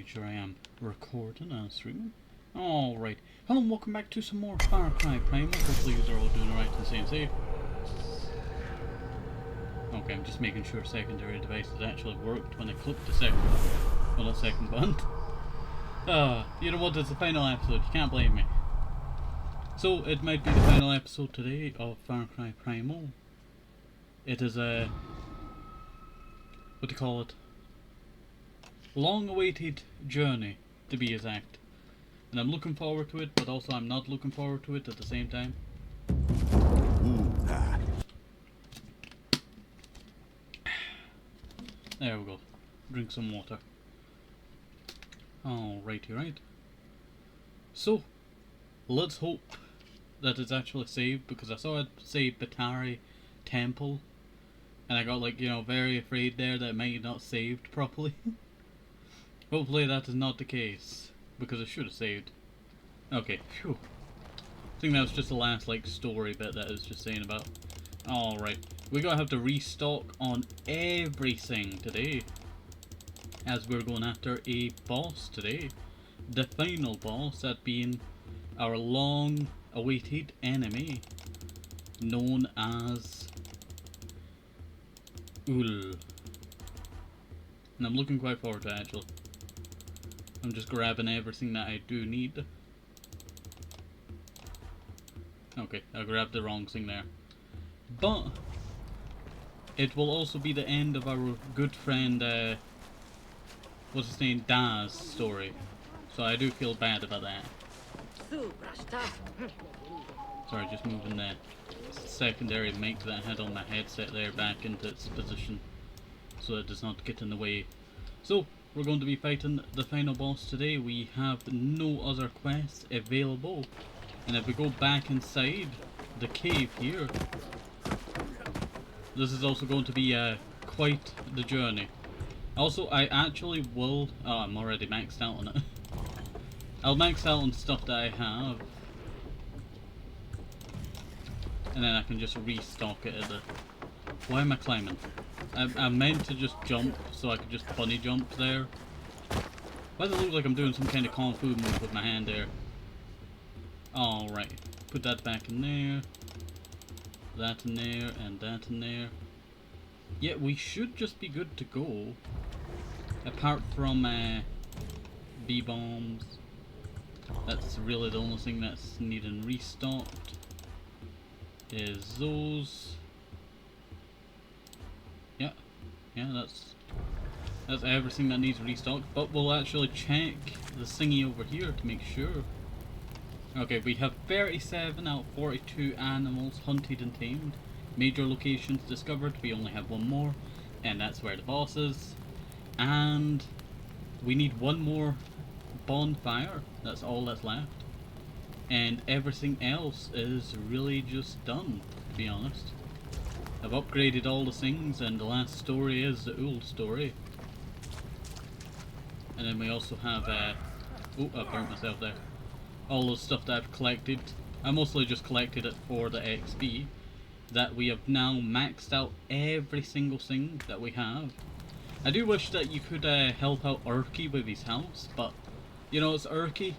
making sure I am recording and streaming. Alright, hello and welcome back to some more Far Cry Primal. Hopefully you are all doing alright and staying safe. Okay, I'm just making sure secondary devices actually worked when I clicked the second button. You know what, it's the final episode, you can't blame me. So, it might be the final episode today of Far Cry Primal. It is a... what do you call it? Long-awaited journey, to be exact. And I'm looking forward to it, but also I'm not looking forward to it at the same time. There we go. Drink some water. Alrighty, right. So, let's hope that it's actually saved, because I saw it say Batari Temple, and I got, like, you know, very afraid there that it might not saved properly. Hopefully that is not the case, because it should have saved. Okay, phew. I think that was just the last, like, story bit that I was just saying about. Alright, we're gonna have to restock on everything today, as we're going after a boss today. The final boss, that being our long-awaited enemy, known as Ul. And I'm looking quite forward to it, actually. I'm just grabbing everything that I do need. Okay, I grabbed the wrong thing there. But it will also be the end of our good friend, what's his name, Daz story. So I do feel bad about that. Sorry, just moving the secondary mic that I had on my headset there back into its position, so it does not get in the way. So, we're going to be fighting the final boss today. We have no other quests available. And if we go back inside the cave here, this is also going to be quite the journey. Also, I actually will... oh, I'm already maxed out on it. I'll max out on stuff that I have. And then I can just restock it at the... why am I climbing? I meant to just jump, so I could just bunny jump there. Why does it look like I'm doing some kind of kung fu move with my hand there? Alright, put that back in there. That in there, and that in there. Yeah, we should just be good to go. Apart from B-bombs. That's really the only thing that's needing restocked. Is those... yeah, that's everything that needs restocked, but we'll actually check the thingy over here to make sure. Okay, we have 37 out of 42 animals hunted and tamed. Major locations discovered, we only have one more, and that's where the boss is. And we need one more bonfire, that's all that's left. And everything else is really just done, to be honest. I've upgraded all the things, and the last story is the Ul story. And then we also have, oh, I burnt myself there. All the stuff that I've collected. I mostly just collected it for the XP. That we have now maxed out every single thing that we have. I do wish that you could help out Urki with his house, but, you know, it's Urki.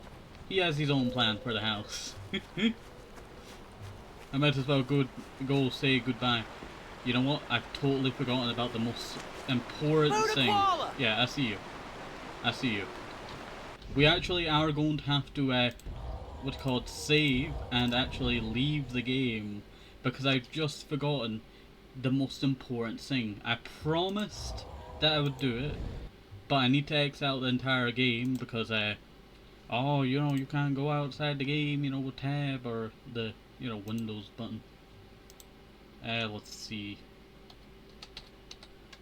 He has his own plan for the house. I might as well go say goodbye. You know what? I've totally forgotten about the most important thing. Yeah, I see you. I see you. We actually are going to have to, what's called, save and actually leave the game, because I've just forgotten the most important thing. I promised that I would do it, but I need to X out the entire game because, oh, you know, you can't go outside the game, you know, with tab or the, you know, Windows button. Let's see.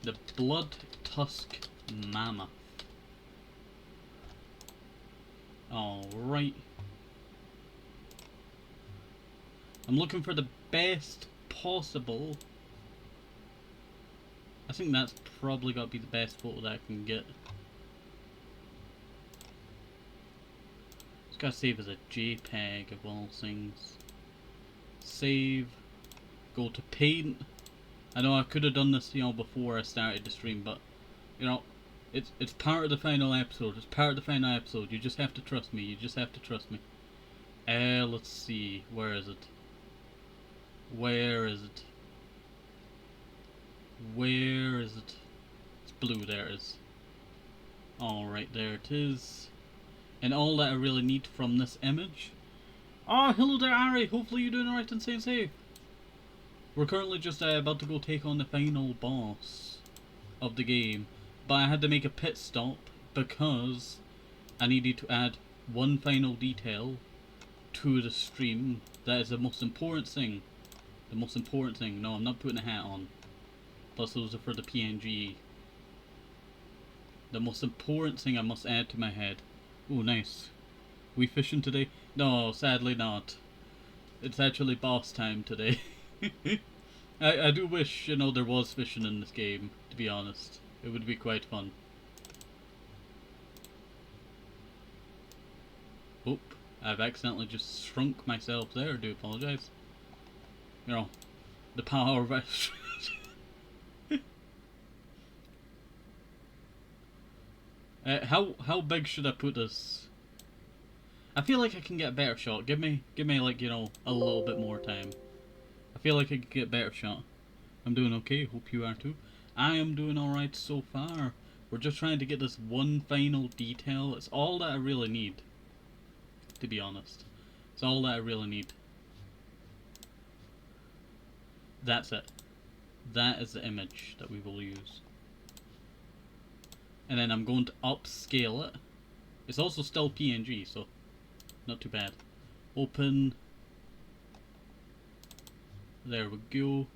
The Blood Tusk Mammoth. Alright. I'm looking for the best possible. I think that's probably got to be the best photo that I can get. Just gotta save as a JPEG of all things. Save. Go to paint. I know I could have done this, you know, before I started the stream, but, you know, It's part of the final episode. It's part of the final episode. You just have to trust me. You just have to trust me. Let's see. Where is it? Where is it? Where is it? It's blue. There it is. Alright, there it is. And all that I really need from this image. Oh, hello there, Ari. Hopefully you're doing alright and staying safe. We're currently just about to go take on the final boss of the game. But I had to make a pit stop because I needed to add one final detail to the stream. That is the most important thing. The most important thing. No, I'm not putting a hat on. Plus those are for the PNG. The most important thing I must add to my head. Oh, nice. We fishing today? No, sadly not. It's actually boss time today. I do wish, you know, there was fishing in this game, to be honest. It would be quite fun. Oop, I've accidentally just shrunk myself there, I do apologise. You know, the power of how big should I put this? I feel like I can get a better shot. Give me like, you know, a little bit more time. I feel like I can get a better shot. I'm doing okay, hope you are too. I am doing alright so far. We're just trying to get this one final detail. It's all that I really need, to be honest. It's all that I really need. That's it. That is the image that we will use. And then I'm going to upscale it. It's also still PNG, so not too bad. Open. There we go.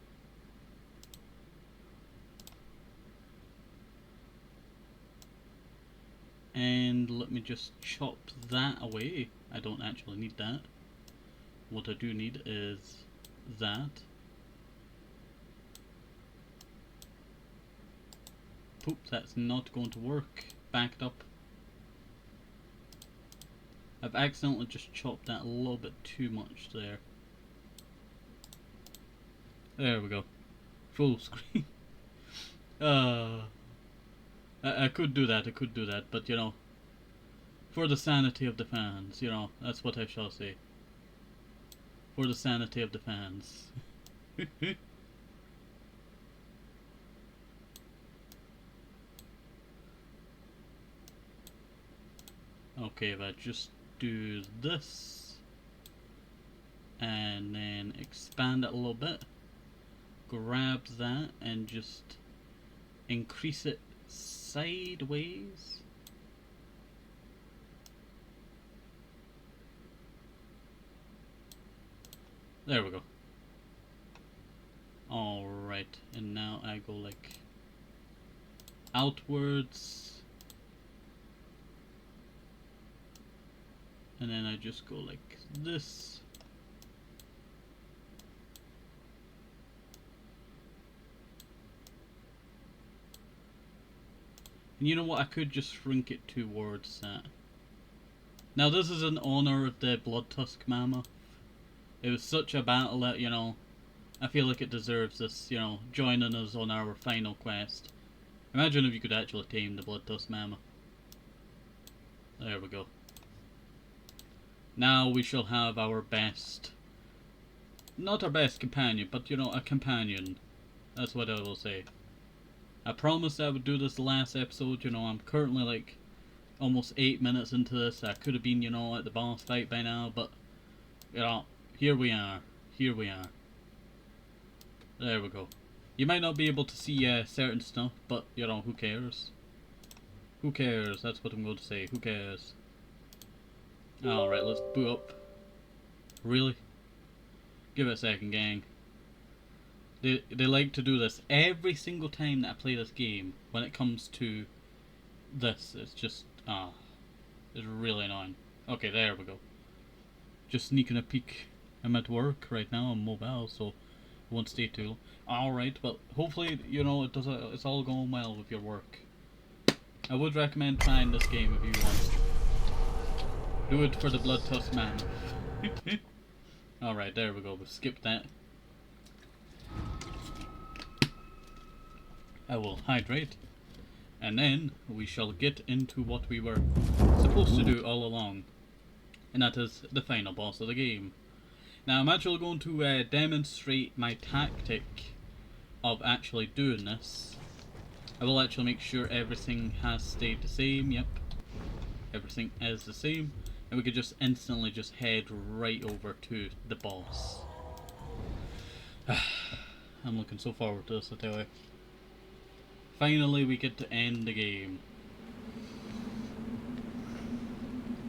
And let me just chop that away. I don't actually need that. What I do need is that. Poop, that's not going to work. Backed up. I've accidentally just chopped that a little bit too much there. There we go. Full screen. I could do that, but you know, for the sanity of the fans, you know, that's what I shall say. For the sanity of the fans. Okay, if I just do this, and then expand it a little bit, grab that, and just increase it sideways. There we go. Alright, and now I go like outwards, and then I just go like this. And you know what, I could just shrink it towards that. Now this is in honor of the Blood Tusk Mammoth. It was such a battle that, you know, I feel like it deserves this, you know, joining us on our final quest. Imagine if you could actually tame the Blood Tusk Mammoth. There we go. Now we shall have our best, not our best companion, but you know, a companion. That's what I will say. I promised I would do this last episode, you know, I'm currently like almost 8 minutes into this. I could have been, you know, at the boss fight by now, but, you know, here we are. Here we are. There we go. You might not be able to see certain stuff, but, you know, who cares? Who cares? That's what I'm going to say. Who cares? Alright, let's boot up. Really? Give it a second, gang. They like to do this every single time that I play this game. When it comes to this, it's just, it's really annoying. Okay, there we go. Just sneaking a peek. I'm at work right now on mobile, so it won't stay too long. Alright, but hopefully, you know, it's all going well with your work. I would recommend trying this game if you want. Do it for the Blood Tusk Man. Alright, there we go. We've skipped that. I will hydrate. And then we shall get into what we were supposed to do all along. And that is the final boss of the game. Now I'm actually going to demonstrate my tactic of actually doing this. I will actually make sure everything has stayed the same. Yep, everything is the same. And we could just instantly just head right over to the boss. I'm looking so forward to this, I tell you. Finally we get to end the game.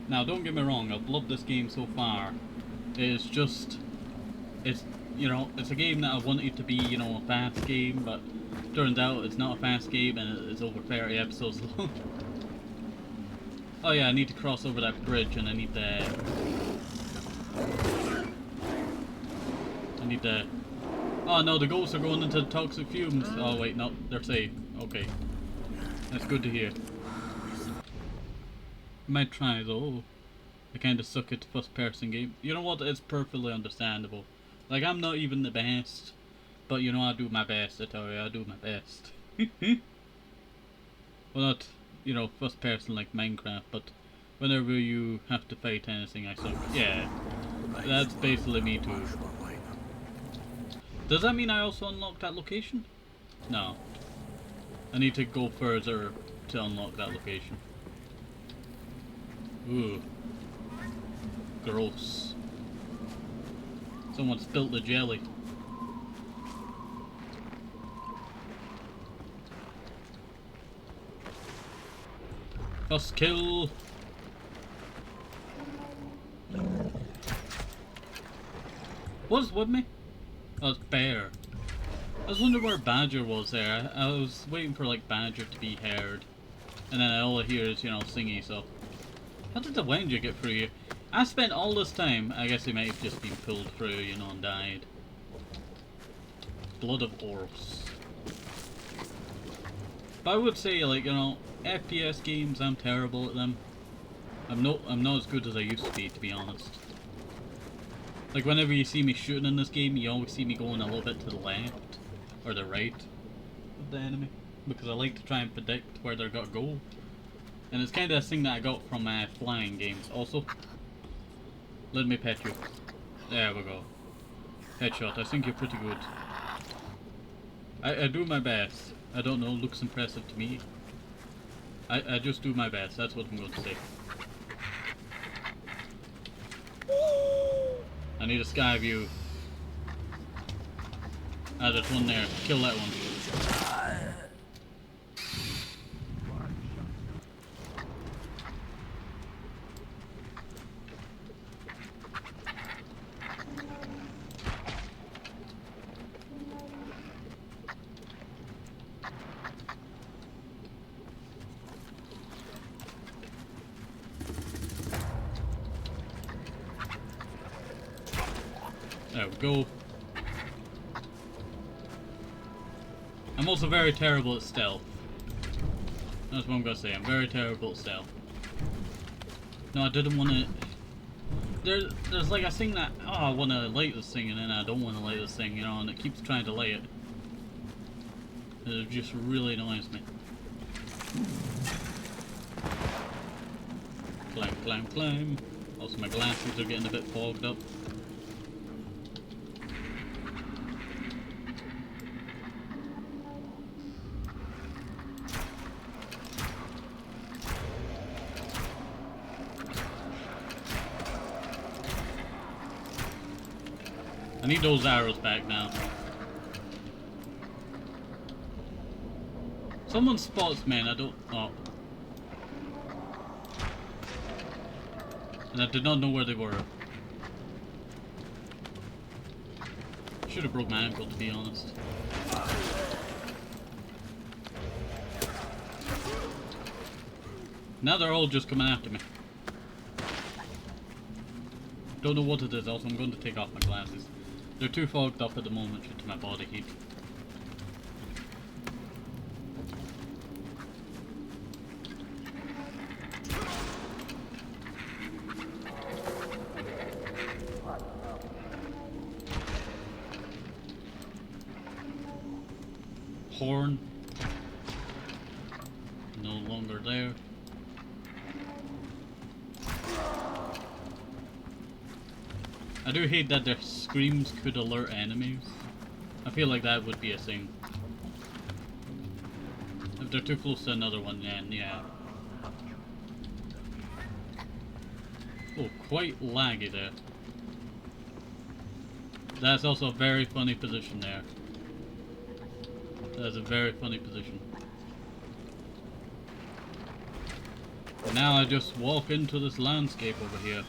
Now don't get me wrong, I've loved this game so far. It's just, it's, you know, it's a game that I wanted it to be, you know, a fast game, but turns out it's not a fast game and it's over 30 episodes long. Oh yeah, I need to cross over that bridge and I need the... Oh no, the ghosts are going into the toxic fumes. Oh wait, no, they're safe. Okay. That's good to hear. Might try though. I kinda suck at first person game. You know what, it's perfectly understandable. Like, I'm not even the best. But you know, I do my best, I tell you, I do my best. Well, not, you know, first person like Minecraft, but whenever you have to fight anything, I suck. Yeah, that's basically me too. Does that mean I also unlock that location? No. I need to go further to unlock that location. Ooh. Gross. Someone spilt the jelly. First kill. What's with me? Oh, it's bear. I was wondering where Badger was there. I was waiting for like Badger to be heard. And then all I hear is, you know, Singy, so. How did the Wenger get through here? I spent all this time, I guess he might have just been pulled through, you know, and died. Blood of Oros. But I would say, like, you know, FPS games, I'm terrible at them. I'm not as good as I used to be honest. Like, whenever you see me shooting in this game, you always see me going a little bit to the left, or the right of the enemy. Because I like to try and predict where they're gonna go. And it's kind of a thing that I got from flying games. Also, let me pet you. There we go. Headshot, I think you're pretty good. I do my best. I don't know, looks impressive to me. I just do my best, that's what I'm going to say. I need a sky view. Ah, there's one there. Kill that one. There we go. I'm also very terrible at stealth. That's what I'm gonna say, I'm very terrible at stealth. No, I didn't want to... There's like a thing that, oh, I want to light this thing and then I don't want to light this thing, you know, and it keeps trying to light it. It just really annoys me. Climb, climb, climb. Also my glasses are getting a bit fogged up. I need those arrows back now. Someone spots me and I don't... Oh. And I did not know where they were. Should have broke my ankle, to be honest. Now they're all just coming after me. Don't know what it is, also I'm going to take off my glasses. They're too fogged up at the moment due to my body heat. Horn. I do hate that their screams could alert enemies. I feel like that would be a thing. If they're too close to another one, then yeah. Oh, quite laggy there. That's also a very funny position there. That's a very funny position. And now I just walk into this landscape over here.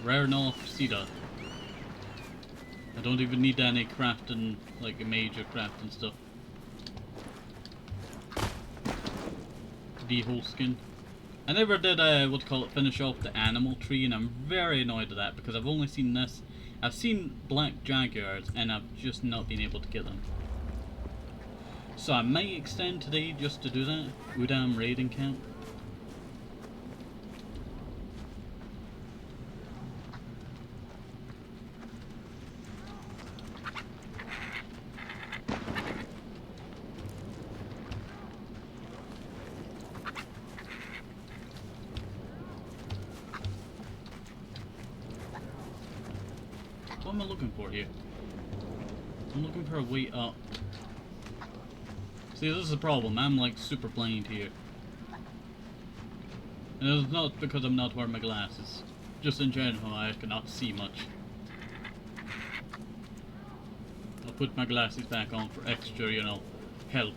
Rare North Cedar. I don't even need any crafting, like a major crafting stuff. D-hole skin. I never did, what do you call it, finish off the animal tree, and I'm very annoyed at that because I've only seen this. I've seen black jaguars and I've just not been able to get them. So I might extend today just to do that. Udam raiding camp. What am I looking for here? I'm looking for a way up. See, this is the problem. I'm like super blind here. And it's not because I'm not wearing my glasses. Just in general, I cannot see much. I'll put my glasses back on for extra, you know, help.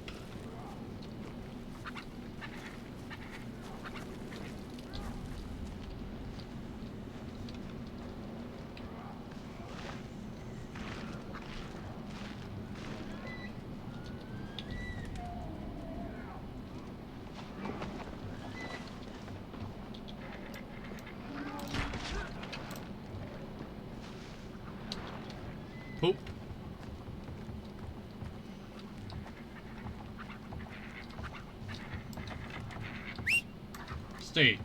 Poop. Stay.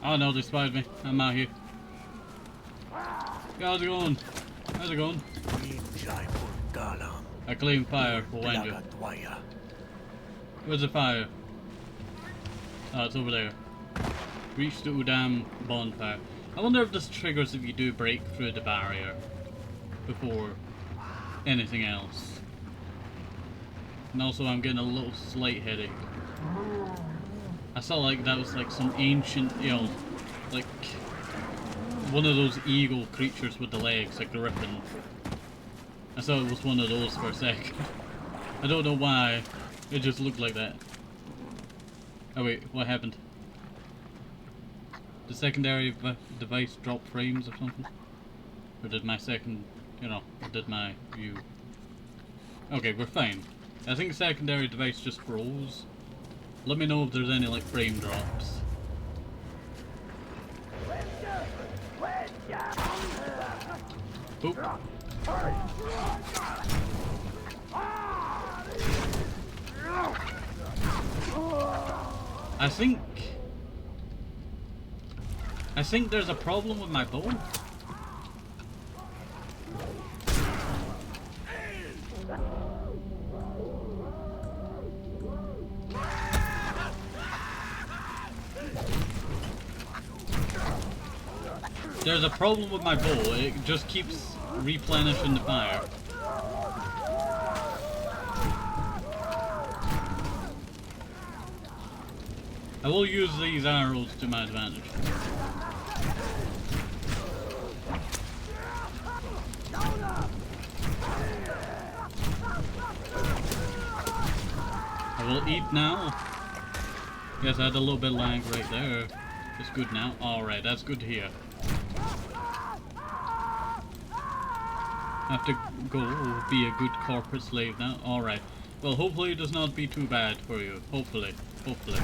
Oh no, they spied me. I'm out here. How's it going? How's it going? I claim fire for Wenja. Where's the fire? Oh, it's over there. Reach the Udam bonfire. I wonder if this triggers if you do break through the barrier before anything else. And also I'm getting a little slight headache. I saw like that was like some ancient, you know, like one of those eagle creatures with the legs, like the griffin. I thought it was one of those for a sec. I don't know why, it just looked like that. Oh wait, what happened? The secondary device drop frames or something? Or did my second, you know, or did my view? Okay, we're fine. I think the secondary device just froze. Let me know if there's any like frame drops. Oop. I think there's a problem with my bow. There's a problem with my bow, it just keeps replenishing the fire. I will use these arrows to my advantage. I will eat now. Yes, I had a little bit of lag right there. It's good now. Alright, that's good to hear. I have to go be a good corporate slave now. Alright. Well, hopefully it does not be too bad for you. Hopefully. Hopefully.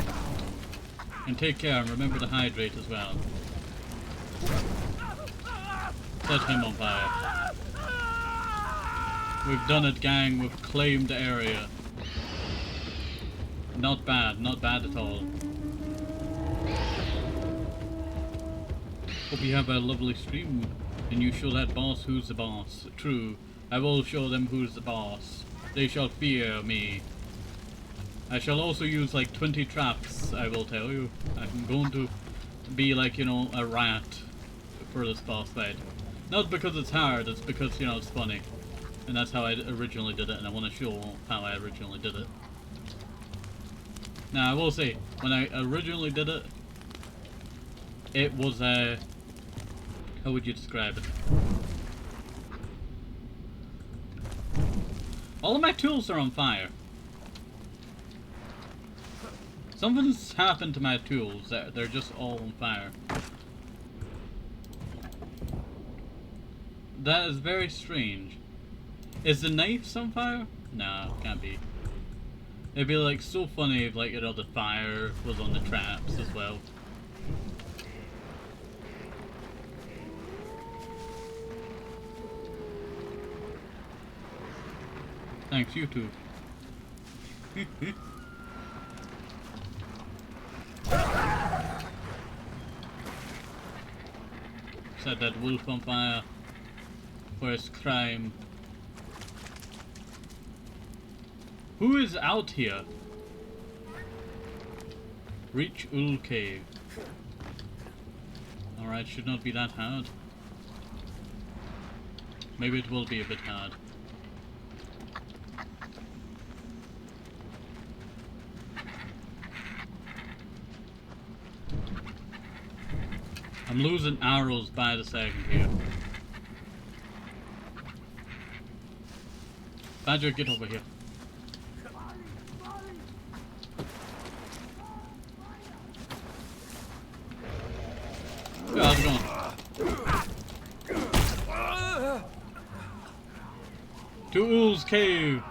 And take care and remember to hydrate as well. Set him on fire. We've done it, gang. We've claimed the area. Not bad at all. Hope you have a lovely stream, and you show that boss who's the boss. True, I will show them who's the boss. They shall fear me. I shall also use like 20 traps, I will tell you. I'm going to be like, you know, a rat for this boss fight. Not because it's hard, it's because, you know, it's funny. And that's how I originally did it, and I want to show how I originally did it. Now, I will say, when I originally did it, it was a... how would you describe it? All of my tools are on fire. Something's happened to my tools. They're just all on fire. That is very strange. Is the knife on fire? No, can't be. It'd be like so funny if, like, you know, the fire was on the traps as well. Thanks, YouTube. Set that wolf on fire. Where's crime? Who is out here? Reach Ul Cave. Alright, should not be that hard. Maybe it will be a bit hard. I'm losing arrows by the second here. Badger, get over here. Yeah, how's it going? To Ul's Cave.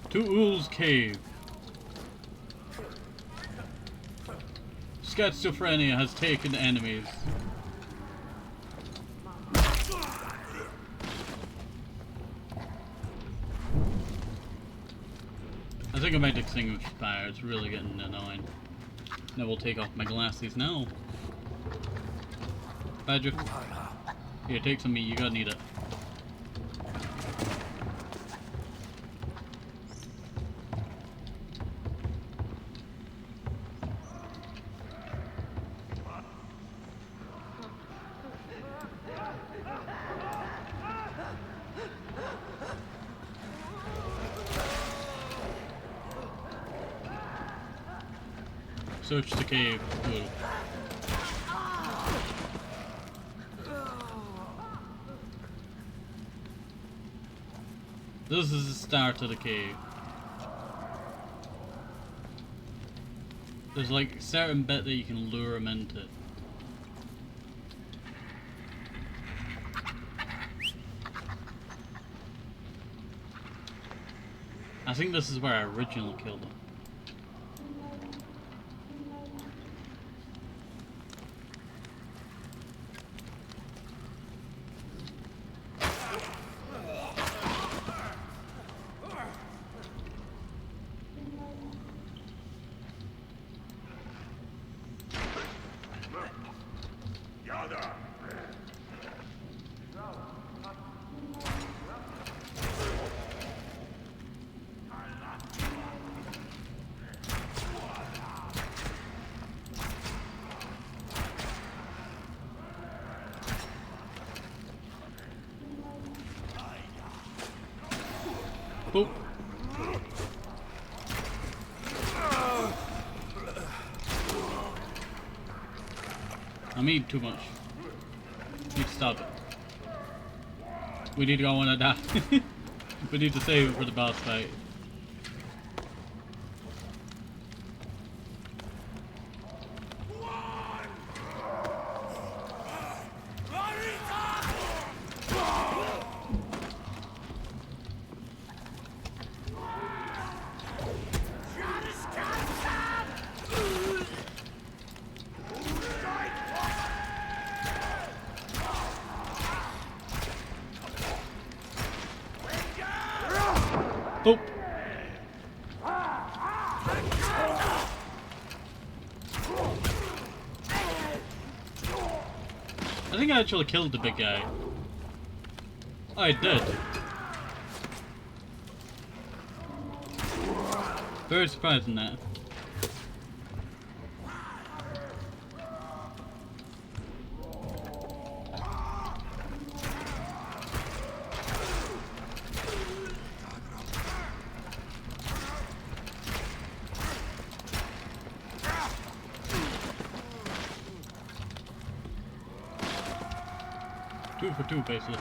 To Ul's Cave. Schizophrenia has taken enemies. I think I might extinguish fire, it's really getting annoying. Now we'll take off my glasses now. Badger. Here, take some meat, you gotta need it. Search the cave. Ooh. This is the start of the cave. There's like a certain bit that you can lure them into. I think this is where I originally killed them. Boop. I'm eating too much. Need to stop it. We need to go on a die. We need to save it for the boss fight. I think I actually killed the big guy. I did. Very surprising that. Two for two, basically.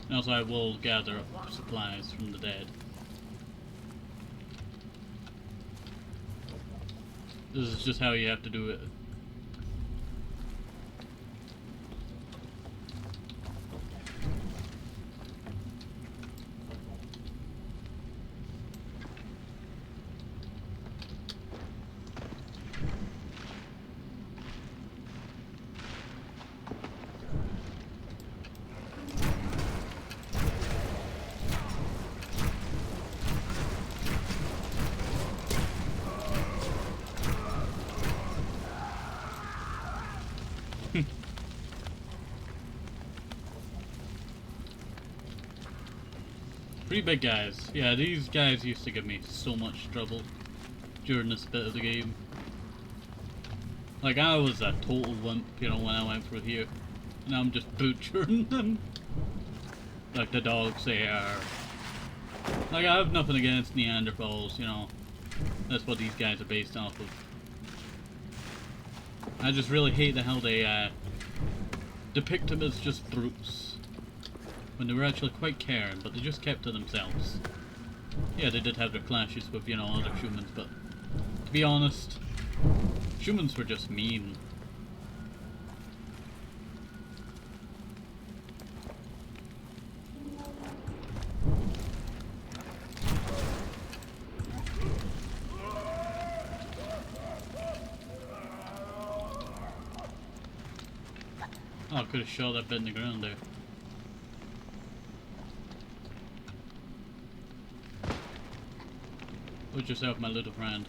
And also I will gather up supplies from the dead. This is just how you have to do it. Pretty big guys. Yeah, these guys used to give me so much trouble during this bit of the game. Like, I was a total wimp, you know, when I went through here. And I'm just butchering them. Like the dogs they are. Like, I have nothing against Neanderthals, you know. That's what these guys are based off of. I just really hate the how they depict them as just brutes. When they were actually quite caring, but they just kept to themselves. Yeah, they did have their clashes with, you know, other humans, but to be honest, humans were just mean. Oh, I could have shot that bit in the ground there. Put yourself, my little friend.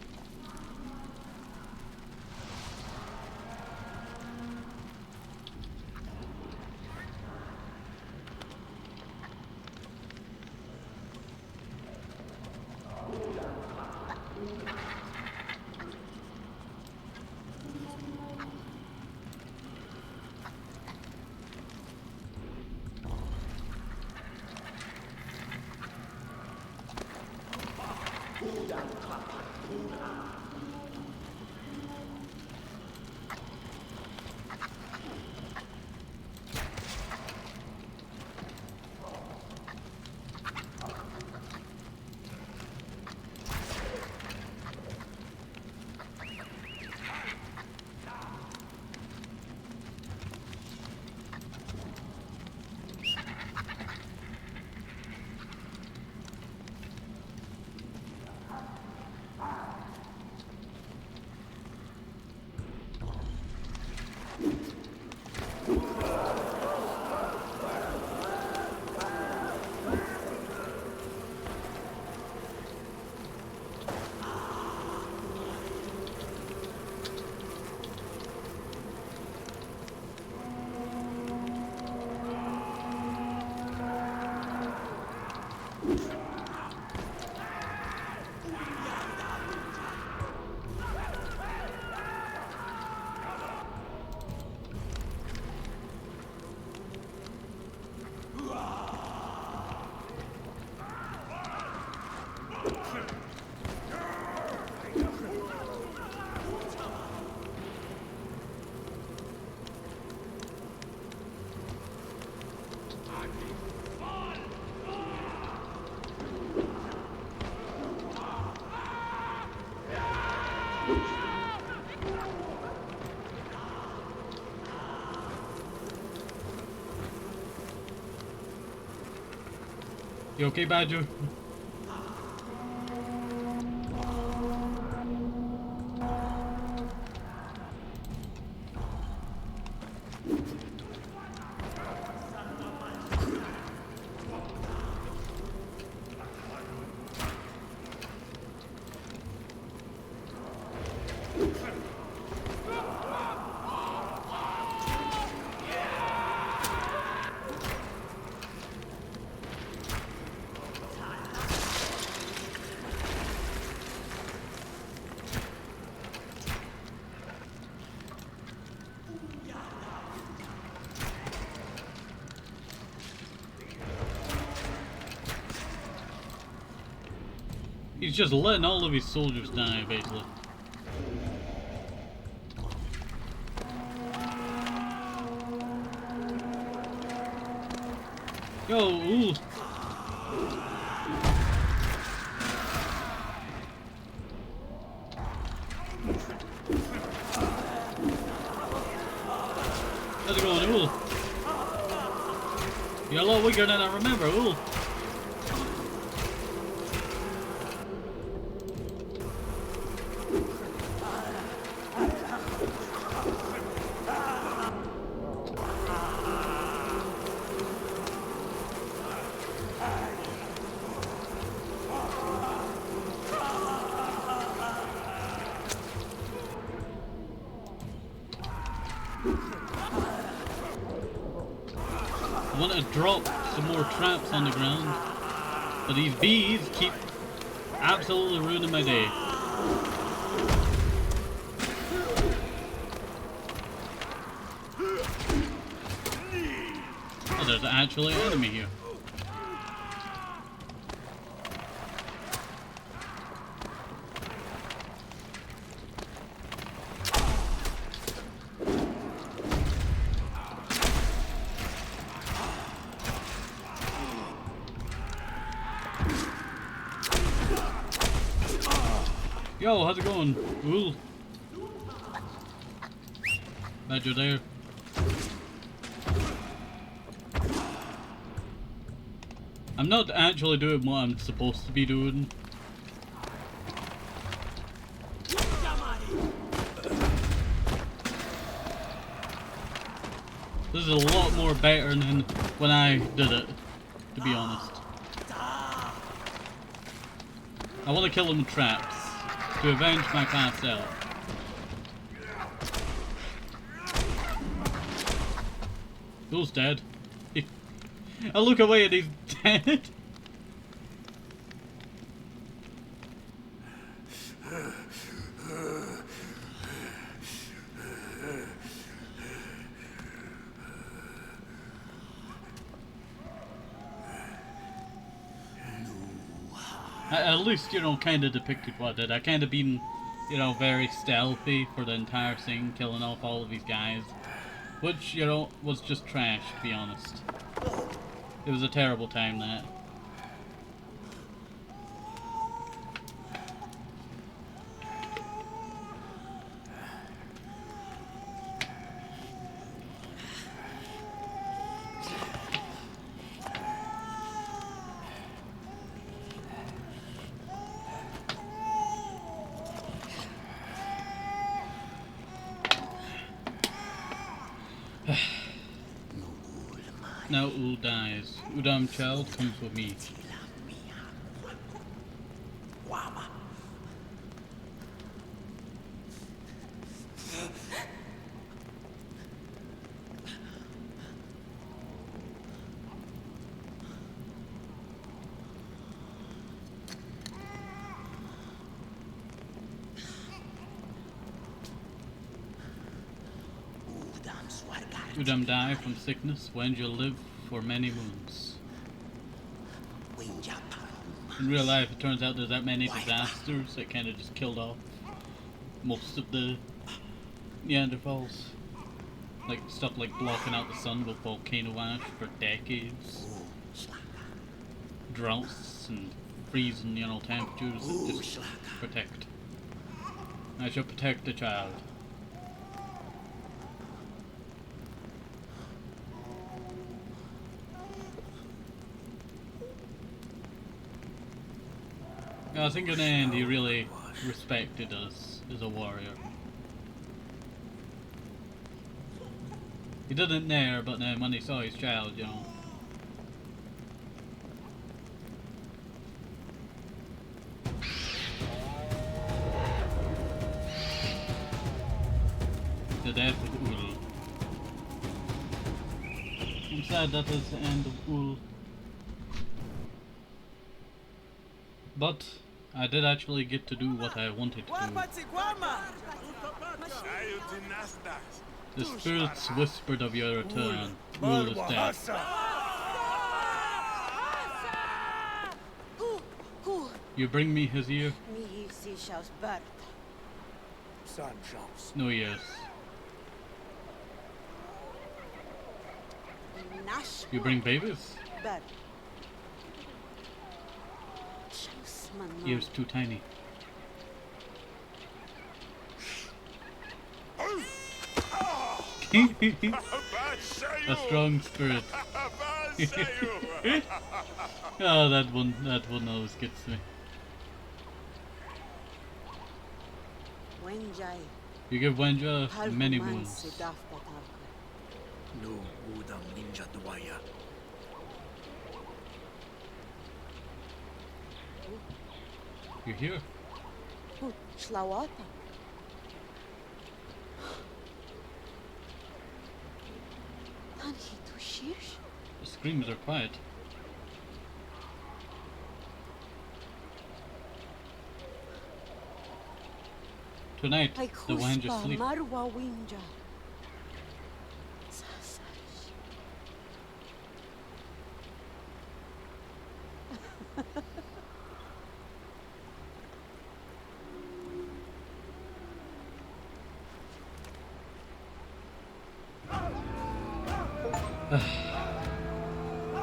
You okay, Badger? He's just letting all of his soldiers die, basically. Yo, ooh. How's it going, ooh? You're a lot weaker than I remember, ooh. I want to drop some more traps on the ground, but these bees keep absolutely ruining my day. Oh, there's actually an enemy here. Yo, how's it going? Ooh. Glad you're there. I'm not actually doing what I'm supposed to be doing. This is a lot more better than when I did it, to be honest. I want to kill them with traps to avenge my past self. Who's dead? I look away and he's dead. At least, you know, kind of depicted what I did. I kind of been, you know, very stealthy for the entire thing, killing off all of these guys. Which, you know, was just trash, to be honest. It was a terrible time, that. Now Ul dies. Udam child comes with me. Udam die from sickness when you live for many moons. In real life, it turns out there's that many disasters that kind of just killed off most of the Neanderthals. Like stuff like blocking out the sun with volcano ash for decades. Droughts and freezing, you know, temperatures that just protect. I shall protect the child. I think in the end he really respected us as a warrior. He didn't there, but then when he saw his child, you know. The death of Ul. I'm sad that is the end of Ul. But I did actually get to do what I wanted to do. The spirits whispered of your return. Ul is dead. You bring me his ear? No, yes. You bring babies? Ears too tiny. A strong spirit. Oh, that one always gets me. You give Wenja many wounds. No udam ninja duaya. You're here. The screams are quiet. Tonight, the Wenja sleep.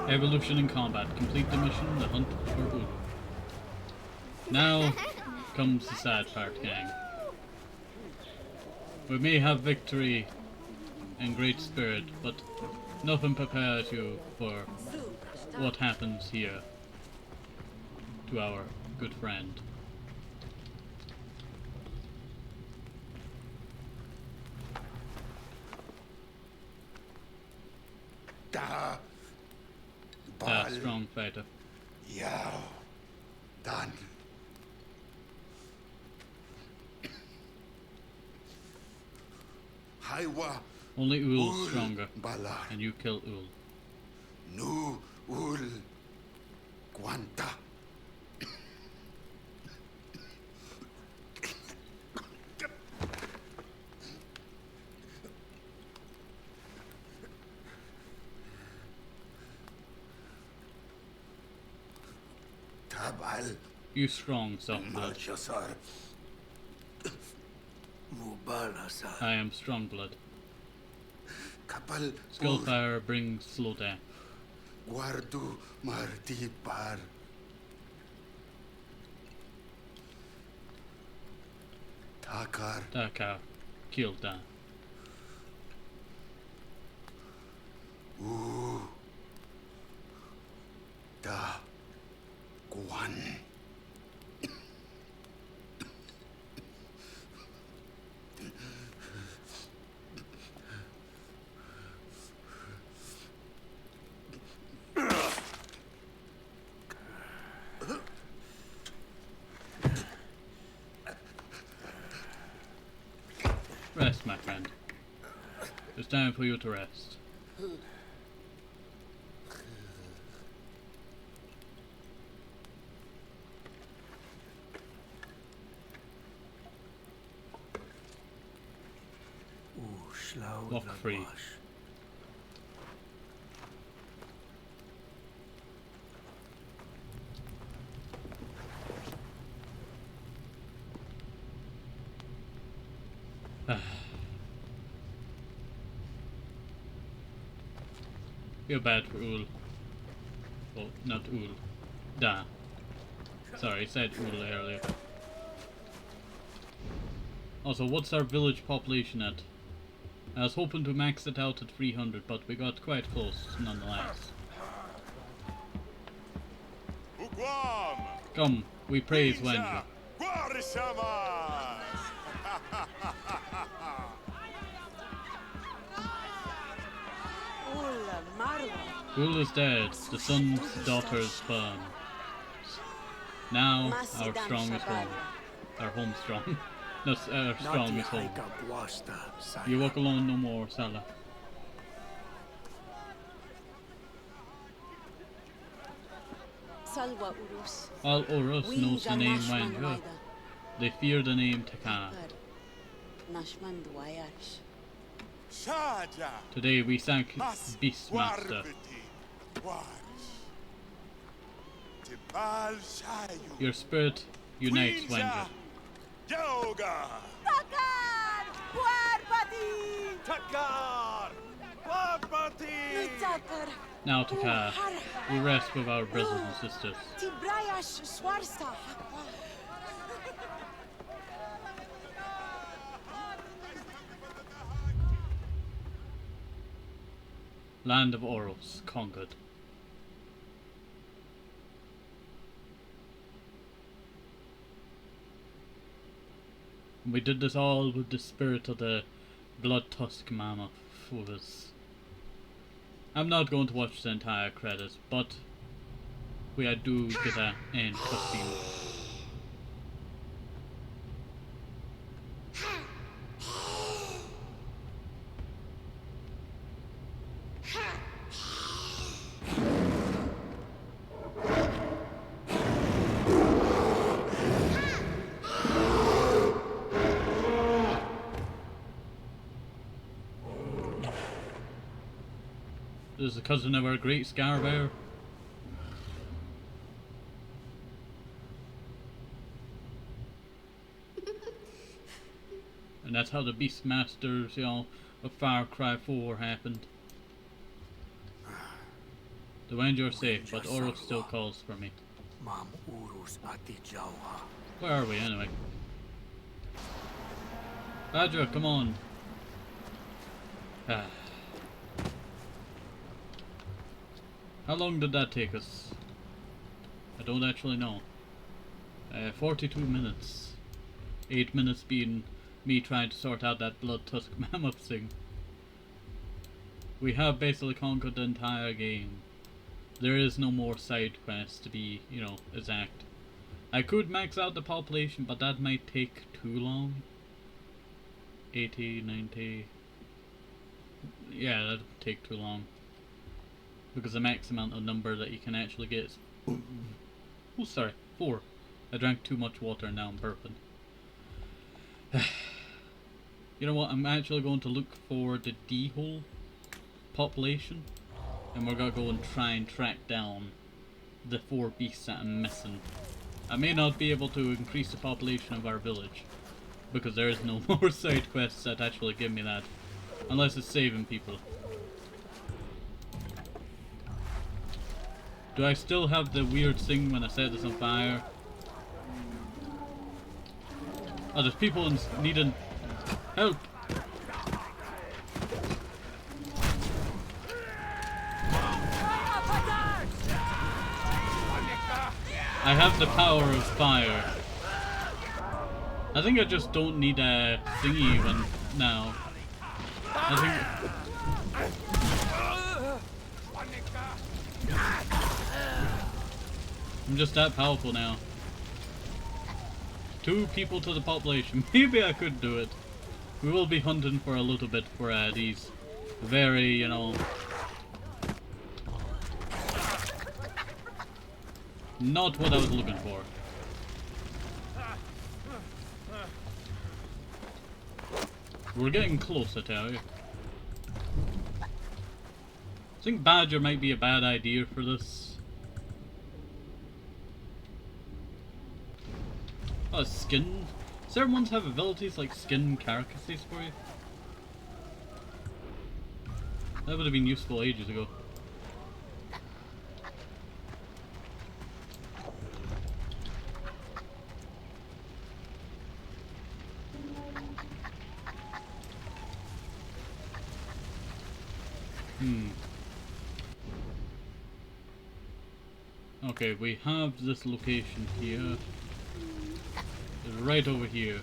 Evolution in combat. Complete the mission, the hunt for Ulu. Now comes the sad part, gang. We may have victory and great spirit, but nothing prepares you for what happens here to our good friend. Strong fighter. Yeah, done. Haiwa. Only Ul's stronger, and you kill Ul. Nu Ul Quanta. Tabal. You strong, soft-blood. I am strong blood. Skullfire brings slow death. Guardu martipar. Takar. Killed that. Da Guan. Rest, my friend. It's time for you to rest. Walk free. Feel bad for Ul. Well, not Ul. Da. Sorry, I said Ul earlier. Also, what's our village population at? I was hoping to max it out at 300, but we got quite close nonetheless. Come, we praise Wenja. Ul is dead, the son's daughter's burned. Now, our strong is home. Our home strong. No, our strong is home. You walk alone no more, Salah. All Urus knows the name Wenja. They fear the name Takana. Today we thank Beastmaster. Tipal Shayu. Your spirit unites, Wenja. Yoga. Takar! Warbati! Takar! Wapati! Nutakar! Now, Taka, we rest with our brothers and sisters. Tibrayash Swarsa! Land of Oros, conquered. And we did this all with the spirit of the Blood Tusk Mammoth with us. I'm not going to watch the entire credits, but we do get an end cutscene. This is a cousin of our great Scarabear. And that's how the Beastmasters, of Far Cry 4 happened. The Wenja are safe, but Oros still calls for me. Mam urus ati jauha. Where are we anyway? Badger, come on. Ah. How long did that take us? I don't actually know. 42 minutes. 8 minutes being me trying to sort out that Blood Tusk Mammoth thing. We have basically conquered the entire game. There is no more side quests to be, exact. I could max out the population, but that might take too long. 80, 90... Yeah, that'd take too long. Because the max amount of number that you can actually get is... Oh, sorry, 4. I drank too much water and now I'm burping. You know what, I'm actually going to look for the D-hole population. And we're going to go and try and track down the 4 beasts that I'm missing. I may not be able to increase the population of our village. Because there is no more side quests that actually give me that. Unless it's saving people. Do I still have the weird thing when I set this on fire? Oh, there's people needing help! I have the power of fire. I think I just don't need a thingy even now. I think... I'm just that powerful now. 2 people to the population. Maybe I could do it. We will be hunting for a little bit for these very, not what I was looking for. We're getting close, I tell you. I think Badger might be a bad idea for this. Oh, skin. Certain ones have abilities like skin carcasses for you. That would have been useful ages ago. Okay, we have this location here. It's right over here.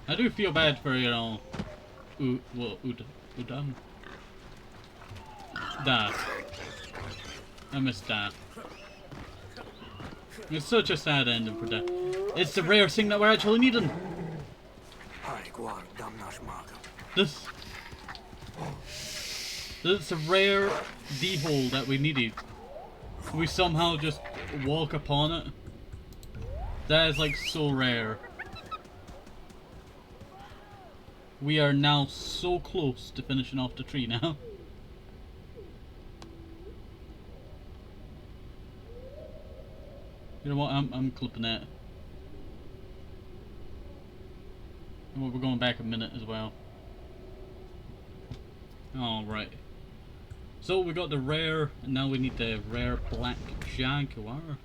I do feel bad for, Udam. That. I missed that. It's such a sad ending for that. It's the rare thing that we're actually needing. This is a rare D-hole that we needed. We somehow just walk upon it. That is like so rare. We are now so close to finishing off the tree now. You know what? I'm clipping that. And we're going back a minute as well. Alright. So we got the rare, and now we need the rare black jaguar.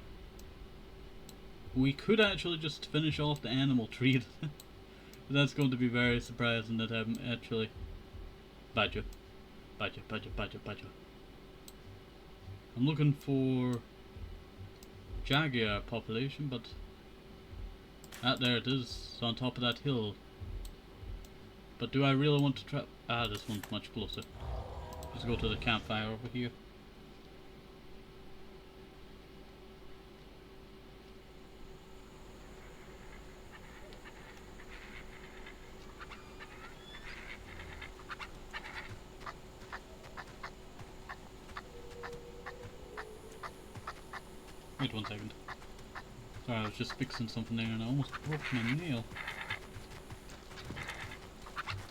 We could actually just finish off the animal tree. That's going to be very surprising that I'm actually... Badger. Badger, badger, badger, badger. I'm looking for jaguar population, but... there it is, on top of that hill. But do I really want to trap? This one's much closer. Let's go to the campfire over here. Wait 1 second. Sorry, I was just fixing something there and I almost broke my nail.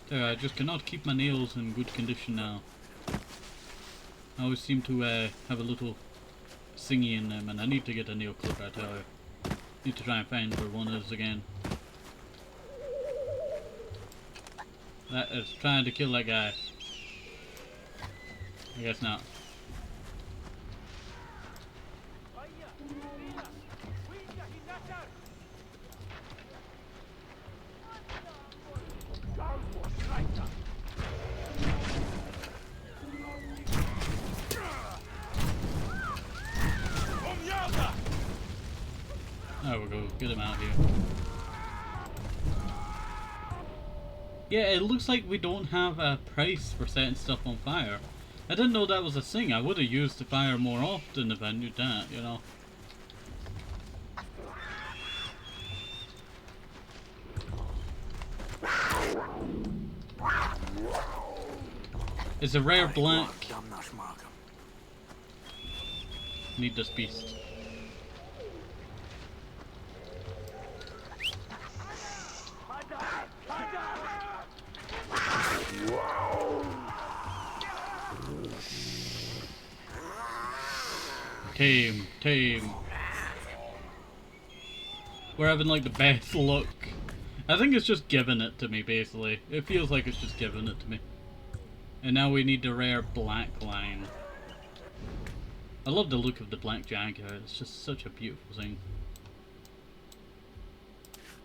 There, I just cannot keep my nails in good condition now. I always seem to have a little singy in them, and I need to get a nail clipper, I tell you. Need to try and find where one is again. That is trying to kill that guy. I guess not. There we go, get him out here. Yeah, it looks like we don't have a price for setting stuff on fire. I didn't know that was a thing. I would have used the fire more often if I knew that, you know. It's a rare black. Need this beast. Tame. We're having like the best luck. I think it's just giving it to me, basically. It feels like it's just giving it to me. And now we need the rare black line. I love the look of the black jaguar. It's just such a beautiful thing.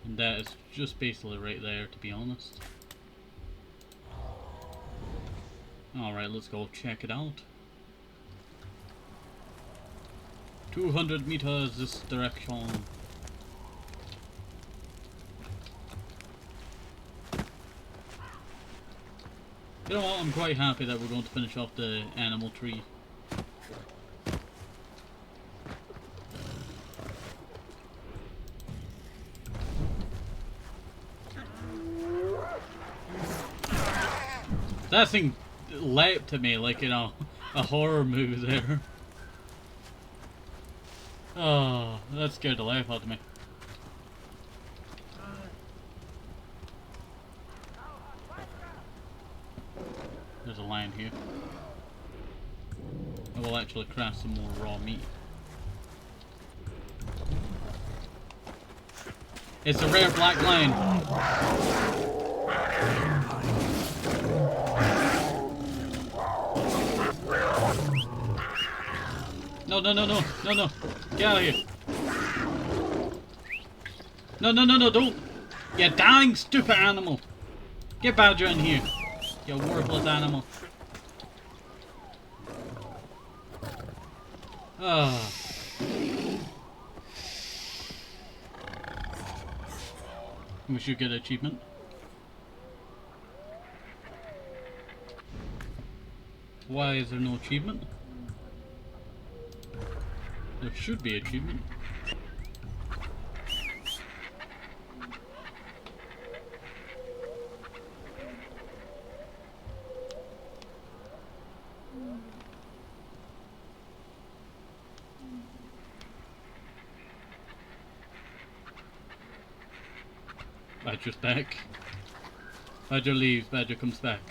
And that is just basically right there, to be honest. Alright, let's go check it out. 200 meters this direction. You know what, I'm quite happy that we're going to finish off the animal tree. That thing leapt at me like, you know, a horror movie there. Oh, that scared the life out of me. There's a lion here. I will actually craft some more raw meat. It's a rare black lion. No. Get out of here. No, don't. You dying stupid animal. Get Badger in here. You worthless animal. Ah. We should get an achievement. Why is there no achievement? There should be achievement. Badger's back. Badger leaves, Badger comes back.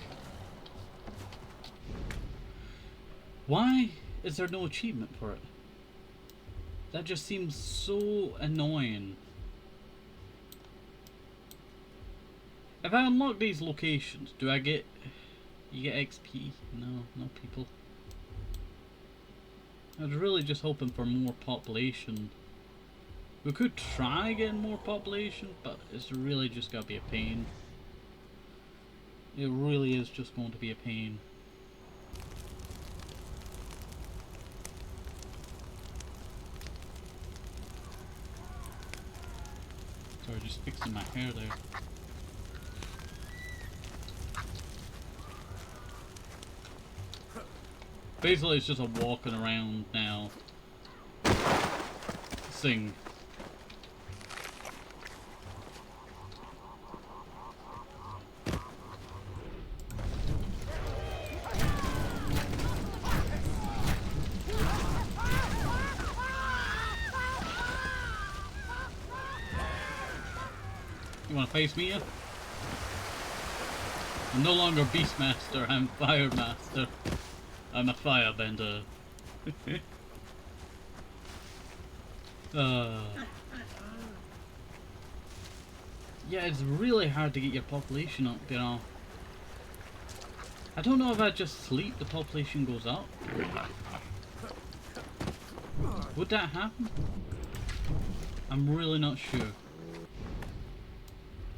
Why is there no achievement for it? That just seems so annoying. If I unlock these locations, do I get... You get XP? No, no people. I was really just hoping for more population. We could try getting more population, but it's really just gotta be a pain. It really is just going to be a pain. Sorry, just fixing my hair there. Basically, it's just a walking around now thing. You wanna face me? I'm no longer Beastmaster, I'm Firemaster. I'm a firebender. Yeah, it's really hard to get your population up, you know. I don't know if I just sleep, the population goes up. Would that happen? I'm really not sure.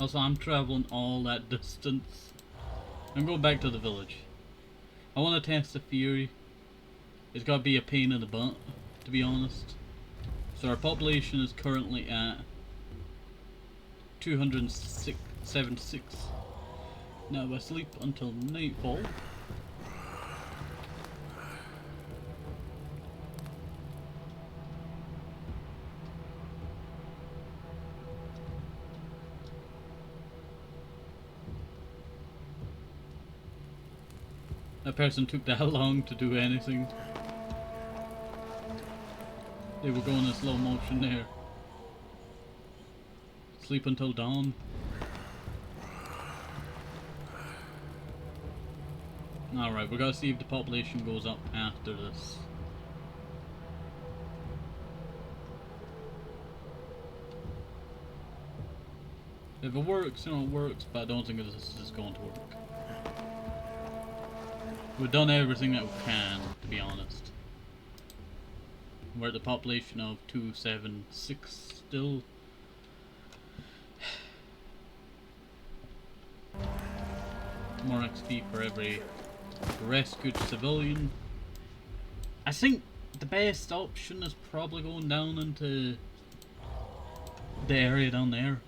Also, I'm traveling all that distance. I'm going back to the village. I want to test the Fury. It's got to be a pain in the butt, to be honest. So our population is currently at 276. Now I sleep until nightfall. That person took that long to do anything. They were going in slow motion there. Sleep until dawn. Alright, we gotta see if the population goes up after this. If it works, you know, it works, but I don't think this is going to work. We've done everything that we can, to be honest. We're at the population of 276 still. More XP for every rescued civilian. I think the best option is probably going down into the area down there.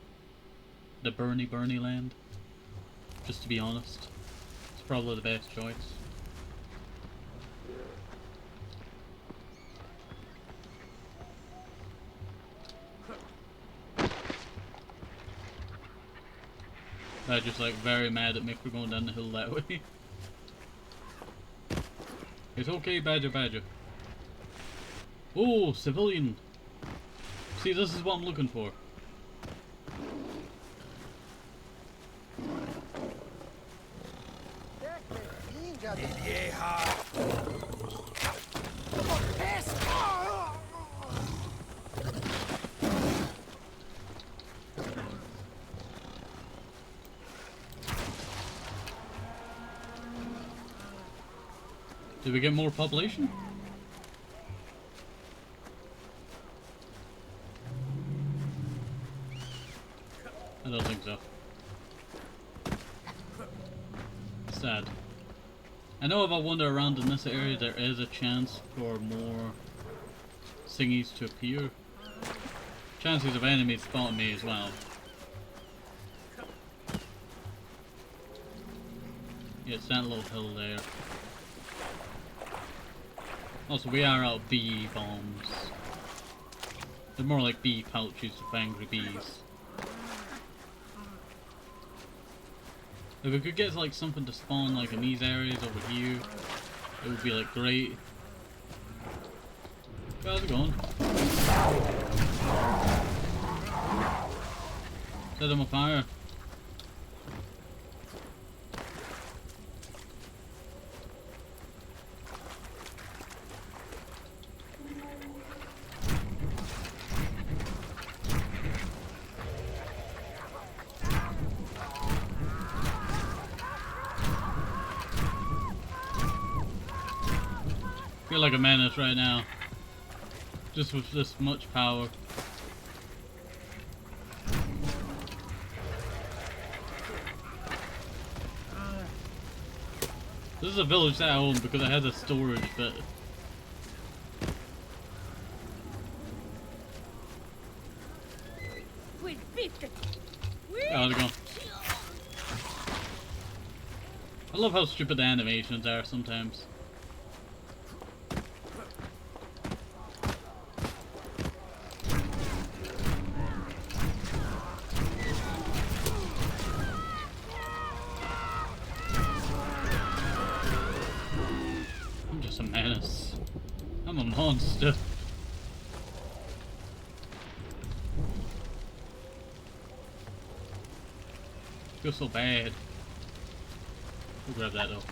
The Bernie land. Just to be honest. It's probably the best choice. They're just like very mad at me for going down the hill that way. It's okay, Badger. Oh, civilian. See, this is what I'm looking for. Did we get more population? I don't think so. Sad. I know if I wander around in this area there is a chance for more thingies to appear. Chances of enemies spotting me as well. Yeah, it's that little hill there. Also, we are out of bee bombs. They're more like bee pouches of angry bees. If we could get like something to spawn like in these areas over here, it would be like great. How's it going? Set them on fire. feel like a menace right now. Just with this much power. This is a village that I own because I had a storage bit. Oh, there we go. I love how stupid the animations are sometimes. I'm just a menace. I'm a monster. Feels so bad. We'll grab that though.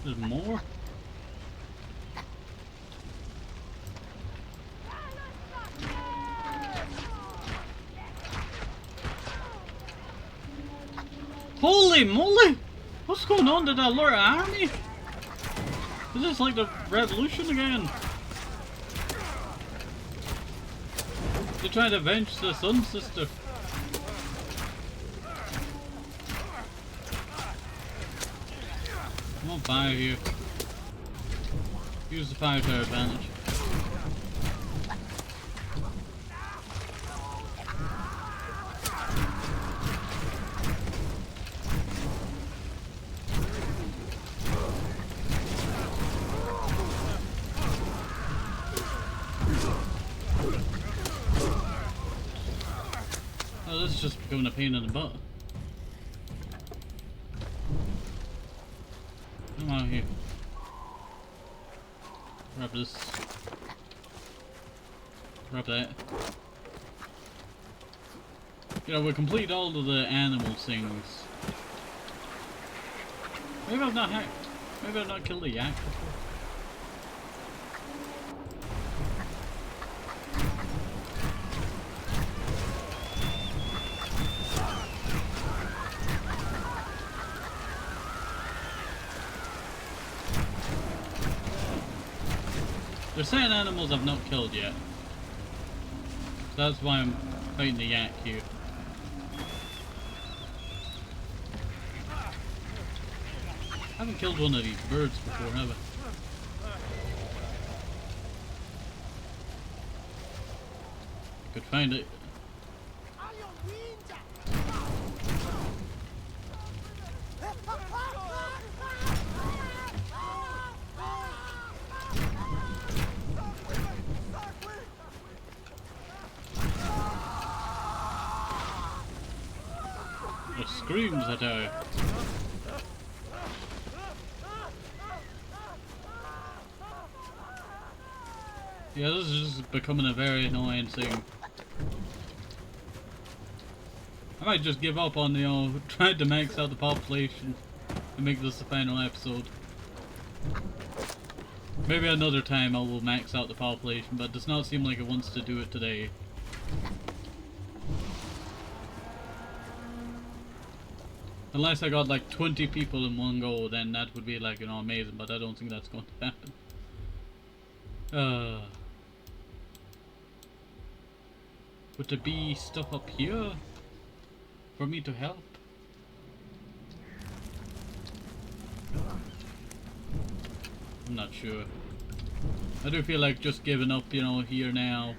There's more? Holy moly! What's going on to that Lord army? Is this like the revolution again? They're trying to avenge the Sun Sister. Come on, fire here. Use the fire to our advantage. Oh, this is just becoming a pain in the butt. Come on here. Grab this. Grab that. You know, we complete all of the animal things. Maybe I've not maybe I've not killed a yak before. There's certain animals I've not killed yet. So that's why I'm fighting the yak here. I haven't killed one of these birds before, have I? Could find it. The screams at her. Yeah, this is just becoming a very annoying thing. I might just give up on, you know, trying to max out the population and make this the final episode. Maybe another time I will max out the population, but it does not seem like it wants to do it today. Unless I got like 20 people in one go, then that would be like, you know, amazing, but I don't think that's going to happen. Would there be stuff up here for me to help? I'm not sure. I do feel like just giving up, you know, here now.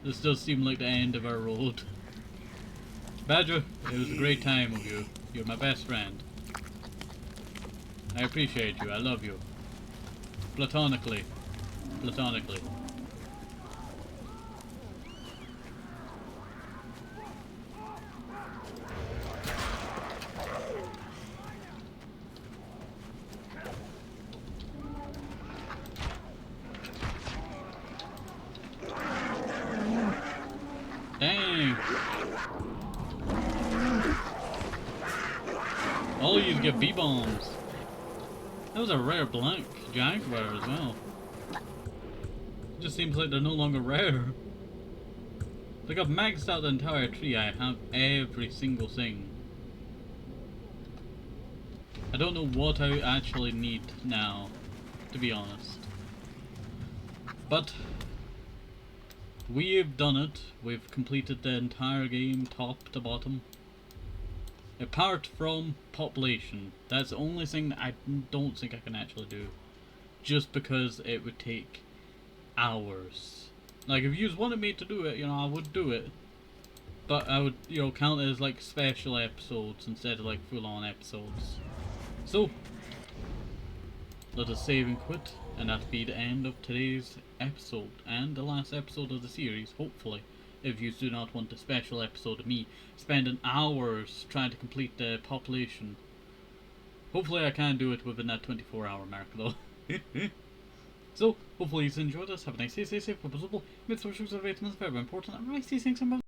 This does seem like the end of our road. Badger, it was a great time with you. You're my best friend. I appreciate you. I love you. Platonically. Platonically. All you get B-bombs. That was a rare black jaguar as well. It just seems like they're no longer rare. Like I've maxed out the entire tree, I have every single thing. I don't know what I actually need now, to be honest. But we've done it. We've completed the entire game top to bottom. Apart from population. That's the only thing that I don't think I can actually do. Just because it would take hours. Like if you wanted me to do it, you know, I would do it. But I would, you know, count it as like special episodes instead of like full on episodes. So let us save and quit, and that'll be the end of today's episode, and the last episode of the series, hopefully, if you do not want a special episode of me spending hours trying to complete the population. Hopefully I can do it within that 24-hour mark, though. So, hopefully you enjoyed this, have a nice day, stay safe, hope it's possible, make social surveillance very important, and I see things about